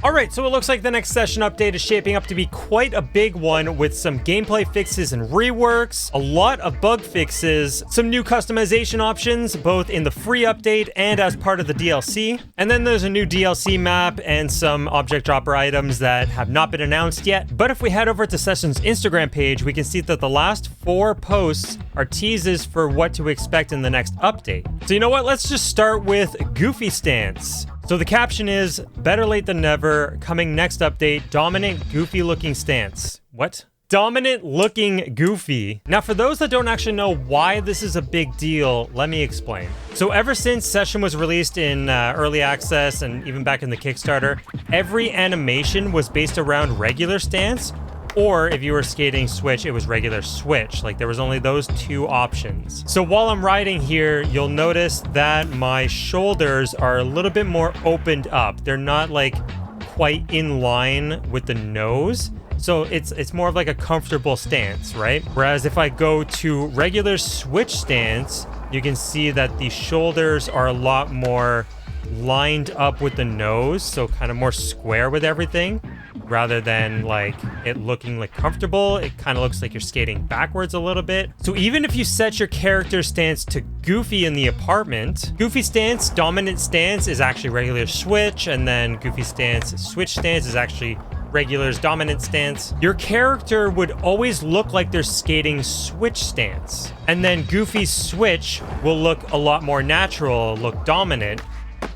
Alright, so it looks like the next session update is shaping up to be quite a big one with some gameplay fixes and reworks, a lot of bug fixes, some new customization options, both in the free update and as part of the DLC. And then there's a new DLC map and some object dropper items that have not been announced yet. But if we head over to Session's Instagram page, we can see that the last 4 posts are teases for what to expect in the next update. So you know what? Let's just start with Goofy Stance. So the caption is, better late than never, coming next update, dominant goofy looking stance. What? Dominant looking Goofy. Now for those that don't actually know why this is a big deal, let me explain. So ever since Session was released in early access and even back in the Kickstarter, every animation was based around regular stance, or if you were skating switch, it was regular switch. Like there was only those 2 options. So while I'm riding here, you'll notice that my shoulders are a little bit more opened up. They're not like quite in line with the nose. So it's more of like a comfortable stance, right? Whereas if I go to regular switch stance, you can see that the shoulders are a lot more lined up with the nose. So kind of more square with everything. Rather than like it looking like comfortable, it kind of looks like you're skating backwards a little bit. So even if you set your character stance to Goofy in the apartment, Goofy stance, dominant stance is actually regular switch, and then Goofy stance, switch stance is actually regular's dominant stance. Your character would always look like they're skating switch stance. And then Goofy's switch will look a lot more natural, look dominant.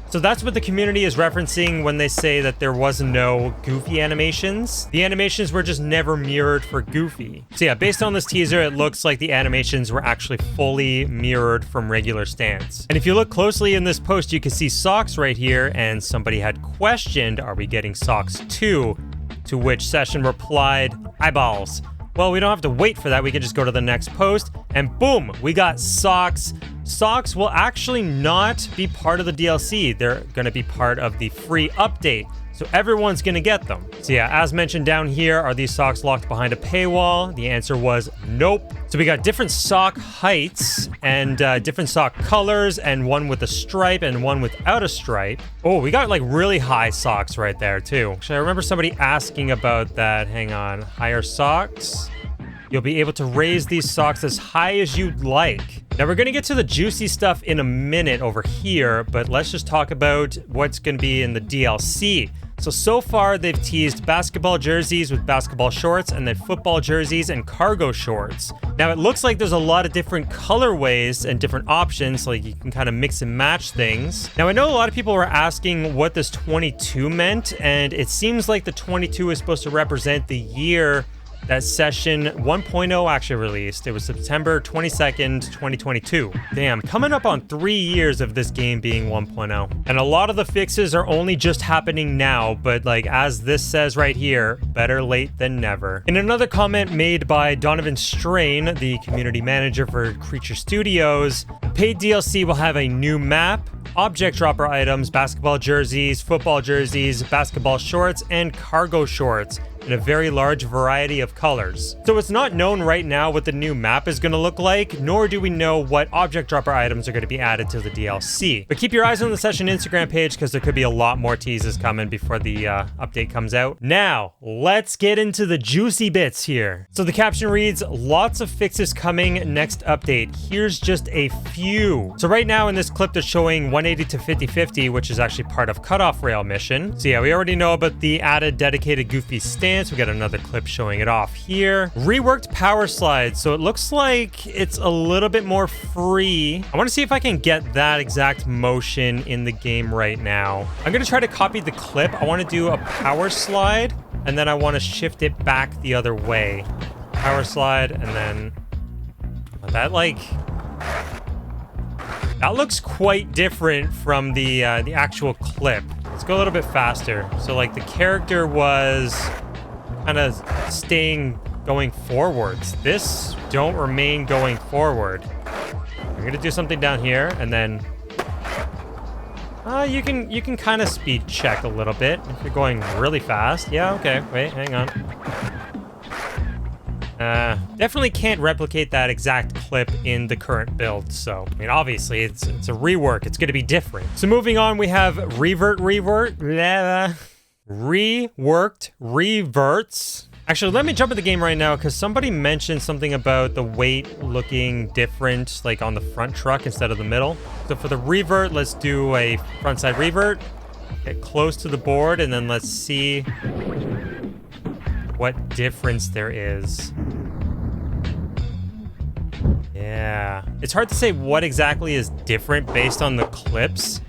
So that's what the community is referencing when they say that there was no Goofy animations. The animations were just never mirrored for Goofy. So yeah, based on this teaser, it looks like the animations were actually fully mirrored from regular stance. And if you look closely in this post, you can see socks right here, and somebody had questioned, are we getting socks too? To which Session replied, eyeballs. Well, we don't have to wait for that. We can just go to the next post and boom, we got socks. Socks will actually not be part of the DLC. They're going to be part of the free update. So everyone's going to get them. So yeah, as mentioned down here, are these socks locked behind a paywall? The answer was nope. So we got different sock heights and different sock colors, and one with a stripe and one without a stripe. Oh, we got like really high socks right there too. Actually, I remember somebody asking about that. Hang on. Higher socks. You'll be able to raise these socks as high as you'd like. Now we're gonna get to the juicy stuff in a minute over here, but let's just talk about what's gonna be in the DLC. So far they've teased basketball jerseys with basketball shorts, and then football jerseys and cargo shorts. Now it looks like there's a lot of different colorways and different options, so like you can kind of mix and match things. Now I know a lot of people were asking what this 22 meant, and it seems like the 22 is supposed to represent the year that Session 1.0 actually released. It was September 22nd, 2022. Damn, coming up on 3 years of this game being 1.0. And a lot of the fixes are only just happening now, but like as this says right here, better late than never. In another comment made by Donovan Strain, the community manager for Creature Studios, paid DLC will have a new map, object dropper items, basketball jerseys, football jerseys, basketball shorts, and cargo shorts in a very large variety of colors. So it's not known right now what the new map is going to look like, nor do we know what object dropper items are going to be added to the DLC. But keep your eyes on the Session Instagram page because there could be a lot more teases coming before the update comes out. Now, let's get into the juicy bits here. So the caption reads, lots of fixes coming next update. Here's just a few. So right now in this clip, they're showing 180 to 50-50, which is actually part of Cutoff Rail mission. So yeah, we already know about the added dedicated Goofy stance. We got another clip showing it off here. Reworked power slide. So it looks like it's a little bit more free. I want to see if I can get that exact motion in the game right now. I'm going to try to copy the clip. I want to do a power slide, and then I want to shift it back the other way. Power slide, and then that that looks quite different from the actual clip. Let's go a little bit faster. So like the character was kind of going forwards. This don't remain going forward. I'm gonna do something down here, and then you can kind of speed check a little bit if you're going really fast. Yeah, okay. Wait, hang on. Definitely can't replicate that exact clip in the current build, so, I mean, obviously, it's a rework. It's going to be different. So moving on, we have revert. reworked reverts. Actually, let me jump in the game right now because somebody mentioned something about the weight looking different, like on the front truck instead of the middle. So for the revert, let's do a front side revert. Get close to the board and then let's see what difference there is. Yeah, it's hard to say what exactly is different based on the clips.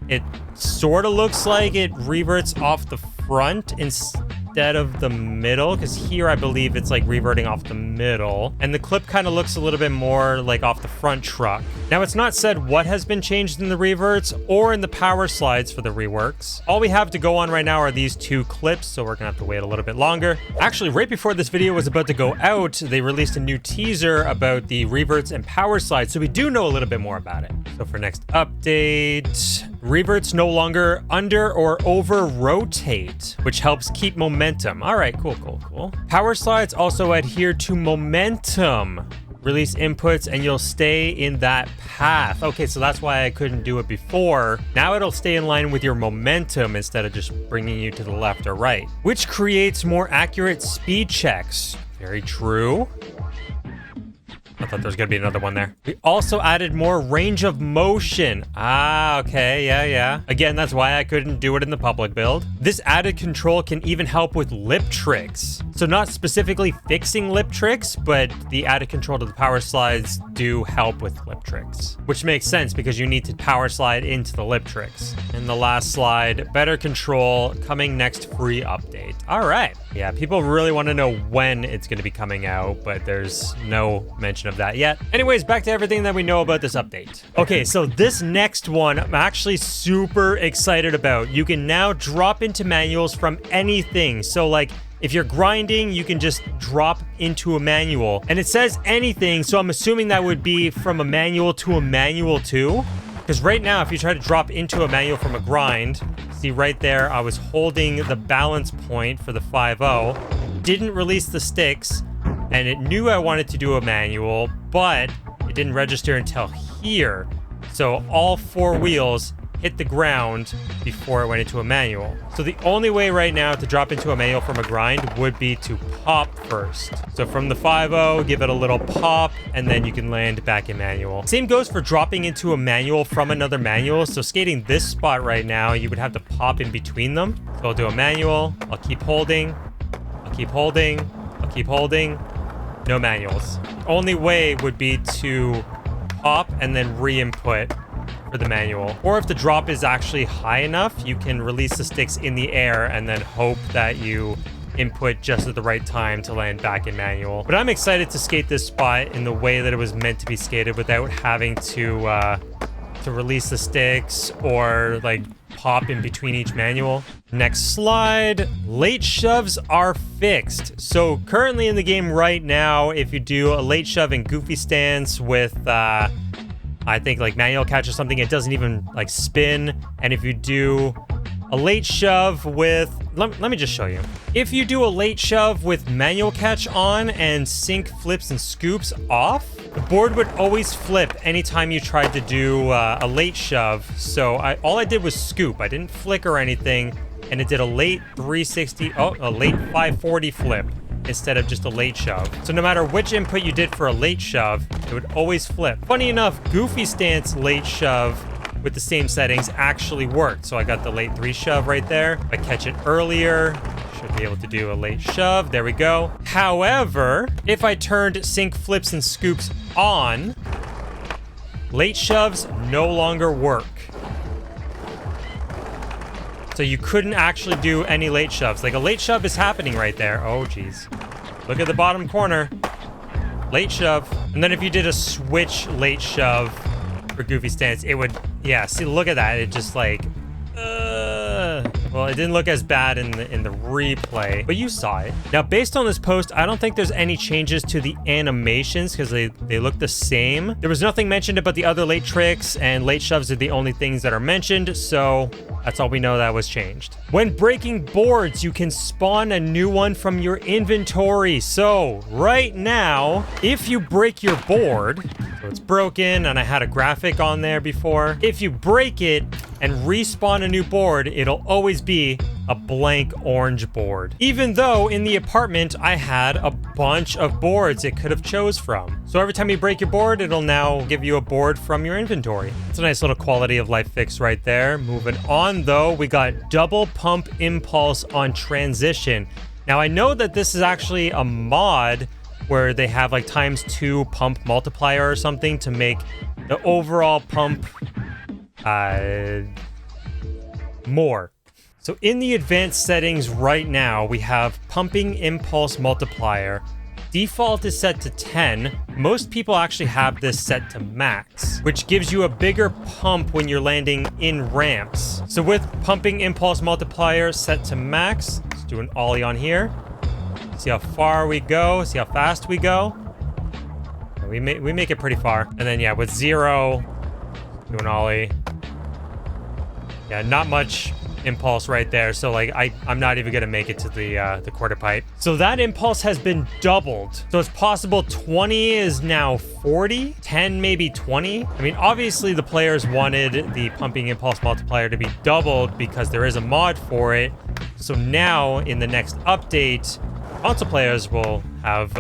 It sort of looks like it reverts off the front instead of the middle, because here I believe it's like reverting off the middle, and the clip kind of looks a little bit more like off the front truck. Now, it's not said what has been changed in the reverts or in the power slides for the reworks. All we have to go on right now are these two clips, so we're gonna have to wait a little bit longer. Actually, right before this video was about to go out, they released a new teaser about the reverts and power slides, so we do know a little bit more about it. So for next update, reverts no longer under or over rotate, which helps keep momentum. All right, cool. Power slides also adhere to momentum. Release inputs and you'll stay in that path. Okay, so that's why I couldn't do it before. Now it'll stay in line with your momentum instead of just bringing you to the left or right, which creates more accurate speed checks. Very true. I thought there was going to be another one there. We also added more range of motion. Ah, okay, yeah. Again, that's why I couldn't do it in the public build. This added control can even help with lip tricks. So not specifically fixing lip tricks, but the added control to the power slides do help with lip tricks, which makes sense because you need to power slide into the lip tricks. And the last slide, better control coming next free update. All right. Yeah, people really want to know when it's going to be coming out, but there's no mention of that yet. Anyways, back to everything that we know about this update. Okay, so this next one I'm actually super excited about. You can now drop into manuals from anything. So like if you're grinding, you can just drop into a manual. And it says anything, so I'm assuming that would be from a manual to a manual too. Because right now, if you try to drop into a manual from a grind, see right there, I was holding the balance point for the 5-0, didn't release the sticks, and it knew I wanted to do a manual, but it didn't register until here. So all four wheels hit the ground before it went into a manual. So the only way right now to drop into a manual from a grind would be to pop first. So from the 5-0, give it a little pop, and then you can land back in manual. Same goes for dropping into a manual from another manual. So skating this spot right now, you would have to pop in between them. So I'll do a manual, I'll keep holding, I'll keep holding, I'll keep holding. No manuals. The only way would be to pop and then re-input for the manual. Or if the drop is actually high enough, you can release the sticks in the air and then hope that you input just at the right time to land back in manual. But I'm excited to skate this spot in the way that it was meant to be skated without having to release the sticks or like pop in between each manual. Next slide. Late shoves are fixed. So currently in the game right now, if you do a late shove in goofy stance with I think like manual catch or something, it doesn't even like spin. And if you do a late shove with, let me just show you. If you do a late shove with manual catch on and sync flips and scoops off, the board would always flip anytime you tried to do a late shove. So all I did was scoop. I didn't flick or anything, and it did a late 360, a late 540 flip instead of just a late shove. So no matter which input you did for a late shove, it would always flip. Funny enough, goofy stance late shove with the same settings actually worked. So I got the late 3 shove right there. If I catch it earlier, should be able to do a late shove. There we go. However, if I turned sync flips and scoops on, late shoves no longer work. So you couldn't actually do any late shoves. Like a late shove is happening right there. Oh, geez. Look at the bottom corner. Late shove. And then if you did a switch late shove for goofy stance, it would, yeah, see, look at that. It just like, well, it didn't look as bad in the replay, but you saw it. Now, based on this post, I don't think there's any changes to the animations because they look the same. There was nothing mentioned about the other late tricks, and late shoves are the only things that are mentioned, so that's all we know that was changed. When breaking boards, you can spawn a new one from your inventory. So right now, if you break your board, so it's broken, and I had a graphic on there before, if you break it and respawn a new board, it'll always be a blank orange board. Even though in the apartment, I had a bunch of boards it could have chose from. So every time you break your board, it'll now give you a board from your inventory. It's a nice little quality of life fix right there. Moving on though, we got double pump impulse on transition. Now I know that this is actually a mod where they have like ×2 pump multiplier or something to make the overall pump more. So in the advanced settings right now, we have pumping impulse multiplier. Default is set to 10. Most people actually have this set to max, which gives you a bigger pump when you're landing in ramps. So with pumping impulse multiplier set to max, let's do an ollie on here. See how far we go, see how fast we go. We make it pretty far. And then yeah, with 0, do an ollie. Yeah, not much impulse right there. So like I'm not even gonna make it to the quarter pipe. So that impulse has been doubled. So it's possible 20 is now 40, 10 maybe 20. I mean, obviously the players wanted the pumping impulse multiplier to be doubled because there is a mod for it. So now in the next update, console players will have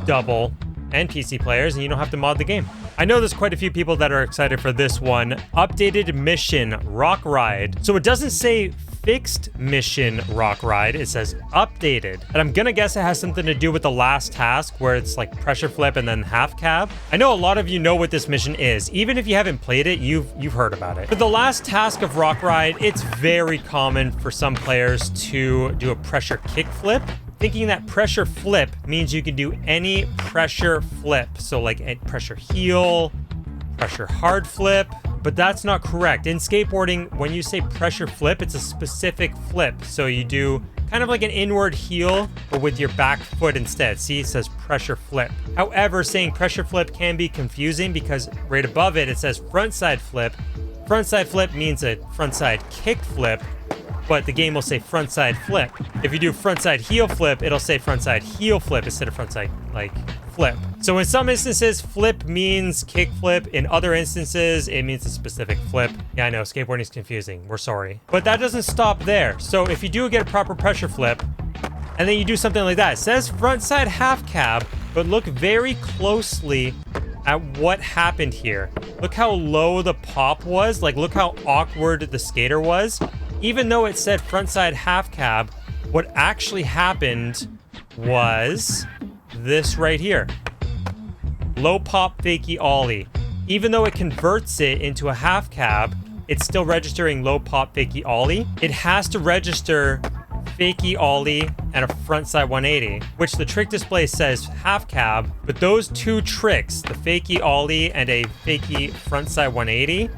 double, and PC players, and you don't have to mod the game. I know there's quite a few people that are excited for this one. Updated mission, Rock Ride. So it doesn't say fixed mission Rock Ride, it says updated. And I'm gonna guess it has something to do with the last task where it's like pressure flip and then half cab. I know a lot of you know what this mission is. Even if you haven't played it, you've heard about it. For the last task of Rock Ride, it's very common for some players to do a pressure kick flip. Thinking that pressure flip means you can do any pressure flip. So like a pressure heel, pressure hard flip, but that's not correct. In skateboarding, when you say pressure flip, it's a specific flip. So you do kind of like an inward heel, but with your back foot instead. See, it says pressure flip. However, saying pressure flip can be confusing because right above it, it says frontside flip. Frontside flip means a frontside kick flip, but the game will say frontside flip. If you do frontside heel flip, it'll say frontside heel flip instead of frontside like flip. So in some instances, flip means kick flip. In other instances, it means a specific flip. Yeah, I know, skateboarding is confusing. We're sorry. But that doesn't stop there. So if you do get a proper pressure flip, and then you do something like that, it says frontside half cab, but look very closely at what happened here. Look how low the pop was. Like, look how awkward the skater was. Even though it said frontside half cab, what actually happened was this right here. Low pop fakie ollie. Even though it converts it into a half cab, it's still registering low pop fakie ollie. It has to register fakie ollie and a frontside 180, which the trick display says half cab, but those two tricks, the fakie ollie and a fakie frontside 180,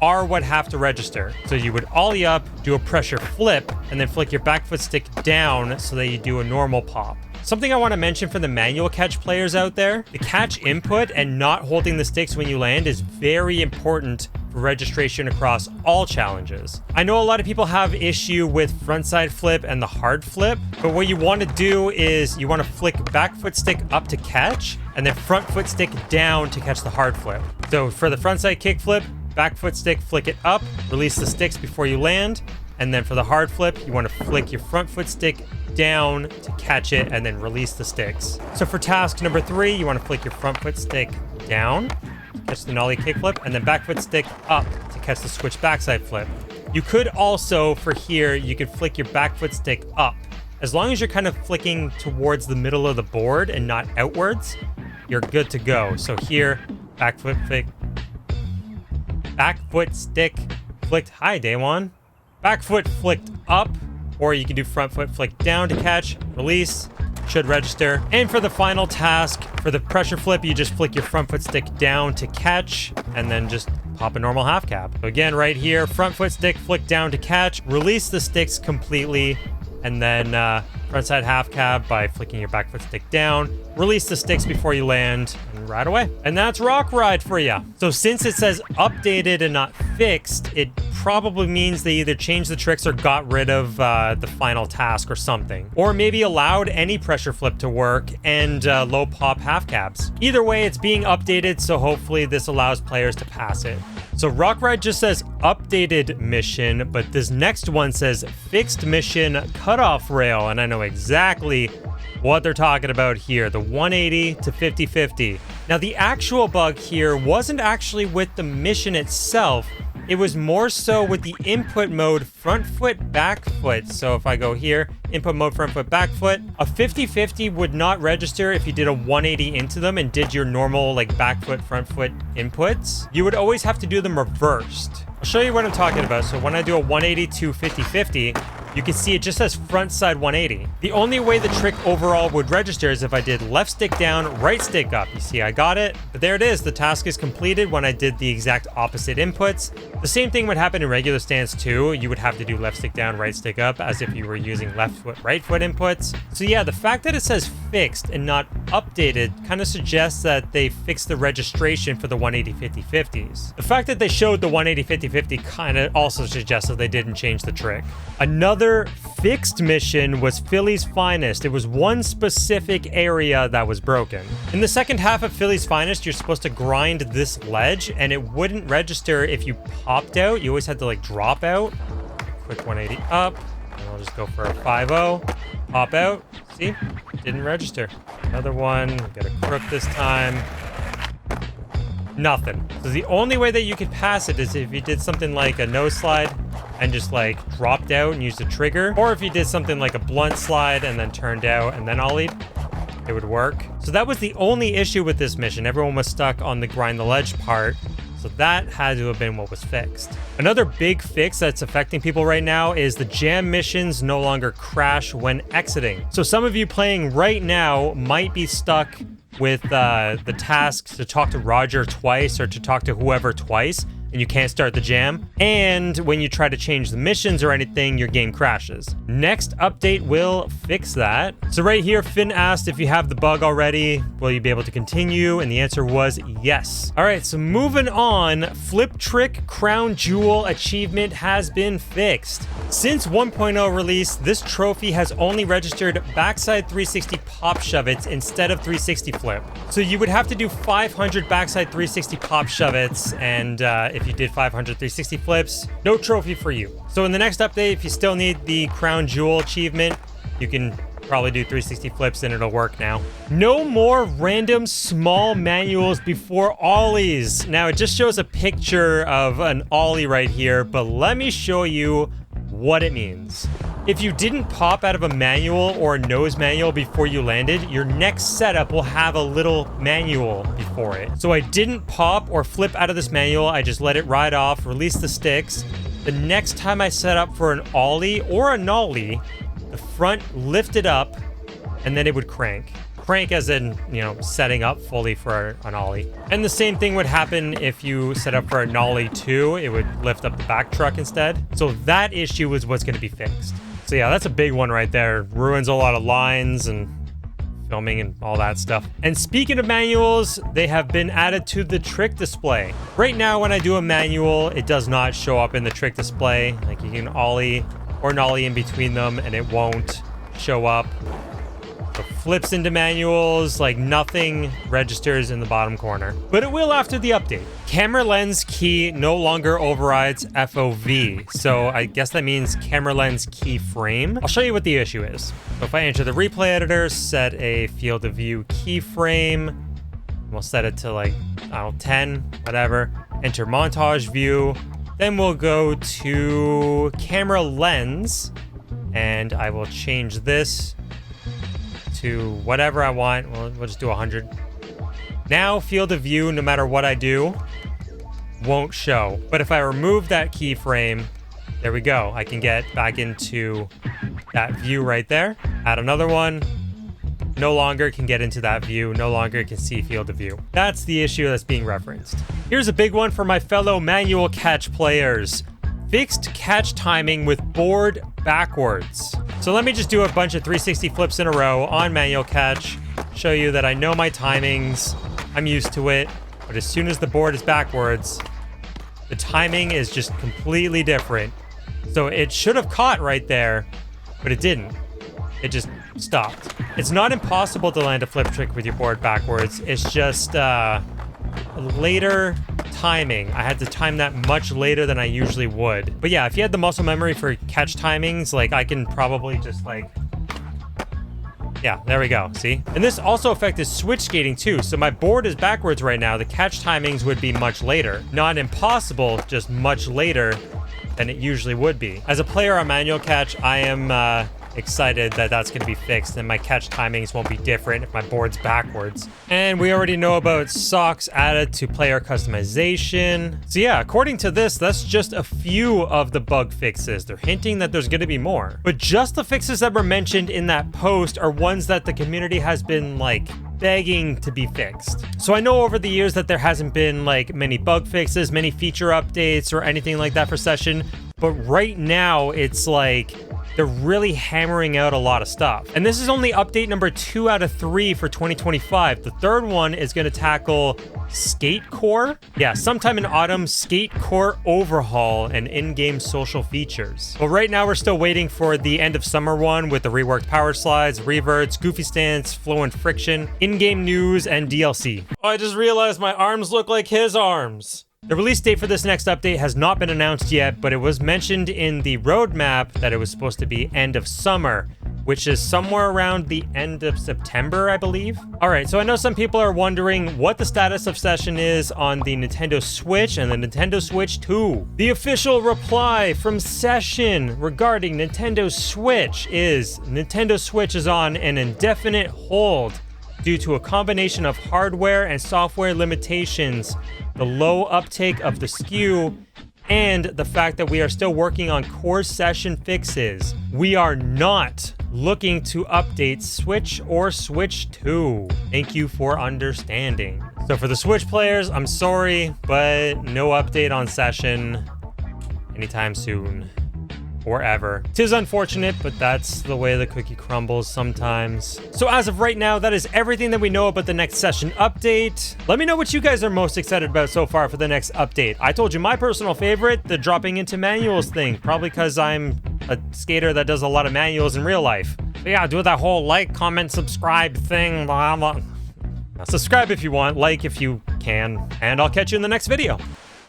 are what have to register. So you would ollie up, do a pressure flip, and then flick your back foot stick down so that you do a normal pop. Something I want to mention for the manual catch players out there, the catch input and not holding the sticks when you land is very important for registration across all challenges. I know a lot of people have issue with frontside flip and the hard flip, but what you want to do is you want to flick back foot stick up to catch, and then front foot stick down to catch the hard flip. So for the frontside kick flip, back foot stick, flick it up, release the sticks before you land. And then for the hard flip, you want to flick your front foot stick down to catch it and then release the sticks. So for task number 3, you want to flick your front foot stick down to catch the nollie kick flip, and then back foot stick up to catch the switch backside flip. You could also, for here, you could flick your back foot stick up. As long as you're kind of flicking towards the middle of the board and not outwards, you're good to go. So here, back foot stick flicked. Hi, Daywan. Back foot flicked up, or you can do front foot flick down to catch, release, should register. And for the final task, for the pressure flip, you just flick your front foot stick down to catch, and then just pop a normal half cab. So again, right here, front foot stick flick down to catch, release the sticks completely, and then frontside half cab by flicking your back foot stick down, release the sticks before you land, and ride away. And that's Rock Ride for you. So since it says updated and not fixed, it probably means they either changed the tricks or got rid of the final task or something. Or maybe allowed any pressure flip to work and low pop half cabs. Either way, it's being updated, so hopefully this allows players to pass it. So Rock Ride just says updated mission, but this next one says fixed mission cutoff rail, and I know exactly what they're talking about here, the 180 to 50-50. Now, the actual bug here wasn't actually with the mission itself. It was more so with the input mode front foot, back foot. So if I go here, input mode front foot, back foot, a 50-50 would not register if you did a 180 into them and did your normal like back foot, front foot inputs. You would always have to do them reversed. I'll show you what I'm talking about. So when I do a 180 to 50-50, you can see it just says front side 180. The only way the trick overall would register is if I did left stick down, right stick up. You see, I got it, but there it is. The task is completed when I did the exact opposite inputs. The same thing would happen in regular stance too. You would have to do left stick down, right stick up as if you were using left foot, right foot inputs. So yeah, the fact that it says fixed and not updated kind of suggests that they fixed the registration for the 180 50-50s. The fact that they showed the 180 50-50 kind of also suggests that they didn't change the trick. Another fixed mission was Philly's Finest. It was one specific area that was broken. In the second half of Philly's Finest, you're supposed to grind this ledge and it wouldn't register if you popped out. You always had to like drop out. Quick 180 up. And I'll just go for a 5-0. Pop out. See? Didn't register. Another one. Get a crook this time. Nothing. So the only way that you could pass it is if you did something like a nose slide and just like dropped out and used a trigger, or if you did something like a blunt slide and then turned out and then ollied, it would work. So that was the only issue with this mission. Everyone was stuck on the grind the ledge part. So that had to have been what was fixed. Another big fix that's affecting people right now is the jam missions no longer crash when exiting. So some of you playing right now might be stuck with the task to talk to Roger twice or to talk to whoever twice, and you can't start the jam. And when you try to change the missions or anything, your game crashes. Next update will fix that. So right here, Finn asked if you have the bug already, will you be able to continue? And the answer was yes. All right, so moving on, Flip Trick Crown Jewel achievement has been fixed. Since 1.0 release, this trophy has only registered backside 360 pop shove-its instead of 360 flip. So you would have to do 500 backside 360 pop shove-its, and if you did 500 360 flips, no trophy for you. So in the next update, if you still need the Crown Jewel achievement, you can probably do 360 flips and it'll work now. No more random small manuals before ollies. Now it just shows a picture of an ollie right here, but let me show you what it means. If you didn't pop out of a manual or a nose manual before you landed, your next setup will have a little manual before it. So I didn't pop or flip out of this manual. I just let it ride off, release the sticks. The next time I set up for an ollie or a nollie, the front lifted up and then it would crank. Crank as in, you know, setting up fully for an ollie. And the same thing would happen if you set up for a nollie too. It would lift up the back truck instead. So that issue is what's going to be fixed. So yeah, that's a big one right there. Ruins a lot of lines and filming and all that stuff. And speaking of manuals, they have been added to the trick display. Right now, when I do a manual, it does not show up in the trick display. Like you can ollie or nollie in between them and it won't show up. So flips into manuals, like nothing registers in the bottom corner. But it will after the update. Camera lens key no longer overrides FOV. So I guess that means camera lens keyframe. I'll show you what the issue is. So if I enter the replay editor, set a field of view keyframe, we'll set it to like, I don't know, 10, whatever. Enter montage view. Then we'll go to camera lens and I will change this to whatever I want. We'll just do 100. Now field of view, no matter what I do, won't show. But if I remove that keyframe, there we go. I can get back into that view right there. Add another one. No longer can get into that view. No longer can see field of view. That's the issue that's being referenced. Here's a big one for my fellow manual catch players. Fixed catch timing with board backwards. So let me just do a bunch of 360 flips in a row on manual catch, show you that I know my timings, I'm used to it, but as soon as the board is backwards, the timing is just completely different. So it should have caught right there, but it didn't. It just stopped. It's not impossible to land a flip trick with your board backwards. It's just later timing. I had to time that much later than I usually would. But yeah, if you had the muscle memory for catch timings, like I can probably just like... Yeah, there we go, see? And this also affected switch skating too, so my board is backwards right now. The catch timings would be much later. Not impossible, just much later than it usually would be. As a player on manual catch, I am excited that that's going to be fixed and my catch timings won't be different if my board's backwards. And we already know about socks added to player customization. So yeah, according to this, that's just a few of the bug fixes. They're hinting that there's going to be more. But just the fixes that were mentioned in that post are ones that the community has been like begging to be fixed. So I know over the years that there hasn't been like many bug fixes, many feature updates or anything like that for Session, but right now it's like they're really hammering out a lot of stuff. And this is only update number 2 out of 3 for 2025. The third one is going to tackle Skate Core. Yeah, sometime in autumn, Skate Core overhaul and in-game social features. But right now we're still waiting for the end of summer one with the reworked power slides, reverts, goofy stance, flow and friction, in-game news, and DLC. Oh, I just realized my arms look like his arms. The release date for this next update has not been announced yet, but it was mentioned in the roadmap that it was supposed to be end of summer, which is somewhere around the end of September, I believe. All right, so I know some people are wondering what the status of Session is on the Nintendo Switch and the Nintendo Switch 2. The official reply from Session regarding Nintendo Switch is Nintendo Switch is on an indefinite hold due to a combination of hardware and software limitations, the low uptake of the SKU, and the fact that we are still working on core Session fixes. We are not looking to update Switch or Switch 2. Thank you for understanding. So for the Switch players, I'm sorry, but no update on Session anytime soon. Or ever. 'Tis unfortunate, but that's the way the cookie crumbles sometimes. So as of right now, that is everything that we know about the next Session update. Let me know what you guys are most excited about so far for the next update. I told you my personal favorite, the dropping into manuals thing, probably because I'm a skater that does a lot of manuals in real life. But yeah, do that whole like, comment, subscribe thing, blah, blah. Now subscribe if you want, like if you can, and I'll catch you in the next video.